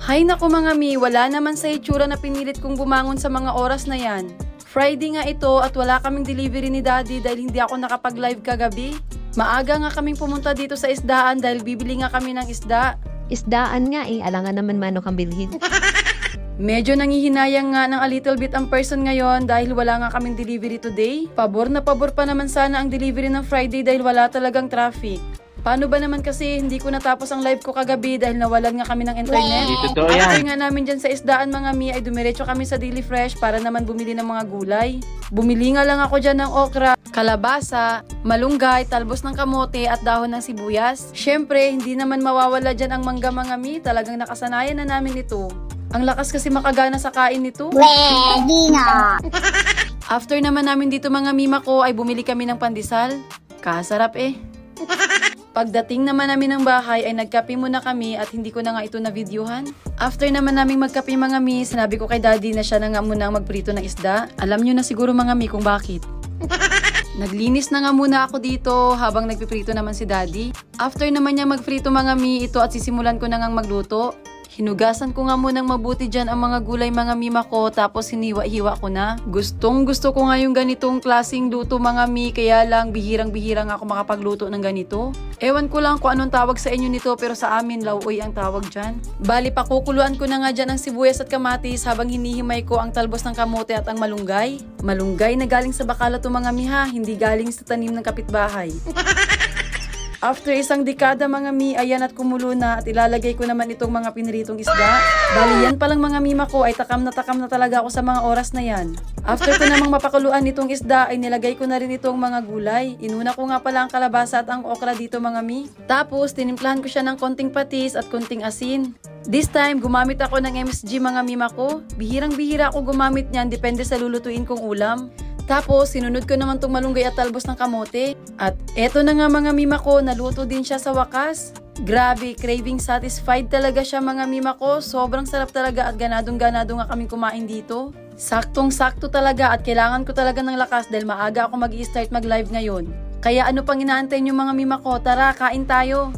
Hay naku mga mi, wala naman sa itsura na pinilit kong bumangon sa mga oras na yan. Friday nga ito at wala kaming delivery ni Daddy dahil hindi ako nakapag-live kagabi. Maaga nga kaming pumunta dito sa isdaan dahil bibili nga kami ng isda. Isdaan nga alangan naman mano kang bilhin. Medyo nangihinayang nga ng a little bit ang person ngayon dahil wala nga kaming delivery today. Pabor na pabor pa naman sana ang delivery ng Friday dahil wala talagang traffic. Paano ba naman kasi hindi ko natapos ang live ko kagabi dahil nawalan nga kami ng internet. After nga namin dyan sa isdaan mga mi ay dumiretso kami sa Daily Fresh para naman bumili ng mga gulay. Bumili nga lang ako dyan ng okra, kalabasa, malunggay, talbos ng kamote at dahon ng sibuyas. Syempre, hindi naman mawawala dyan ang mangga mga mi. Talagang nakasanayan na namin ito. Ang lakas kasi makagana sa kain nito. Pwede na! After naman namin dito mga mima ko ay bumili kami ng pandesal. Kasarap eh. Pagdating naman namin ng bahay ay nagkape muna kami at hindi ko na nga ito na-videohan. After naman naming magkape mga mi, sinabi ko kay Daddy na siya na nga muna ang magprito ng isda. Alam nyo na siguro mga mi kung bakit. Naglinis na nga muna ako dito habang nagpiprito naman si Daddy. After naman niya magprito mga mi ito at sisimulan ko na nga magluto. Hinugasan ko nga munang mabuti dyan ang mga gulay mga mima ko tapos hiniwa-hiwa ko na. Gustong gusto ko nga yung ganitong klaseng luto mga mi kaya lang bihirang-bihirang ako makapagluto ng ganito. Ewan ko lang kung anong tawag sa inyo nito pero sa amin lauoy ang tawag dyan. Bali pakukuluan ko na nga dyan ang sibuyas at kamatis habang hinihimay ko ang talbos ng kamote at ang malunggay. Malunggay na galing sa bakala to mga mi ha, hindi galing sa tanim ng kapitbahay. After isang dekada mga mi, ayan at kumulo na at ilalagay ko naman itong mga piniritong isda. Bali yan palang mga mima ko ay takam na talaga ako sa mga oras na yan. After ko namang mapakuluan itong isda ay nilagay ko na rin itong mga gulay. Inuna ko nga pala ang kalabasa at ang okra dito mga mi. Tapos tinimplahan ko siya ng konting patis at konting asin. This time gumamit ako ng MSG mga mima ko. Bihirang-bihira ako gumamit niyan depende sa lulutuin kong ulam. Tapos, sinunod ko naman tong malunggay at talbos ng kamote. At eto na nga mga mima ko, naluto din siya sa wakas. Grabe, craving satisfied talaga siya mga mima ko. Sobrang sarap talaga at ganadong-ganado nga kaming kumain dito. Saktong-sakto talaga at kailangan ko talaga ng lakas dahil maaga ako mag-i-start mag-live ngayon. Kaya ano pang inaantay nyo mga mima ko? Tara, kain tayo!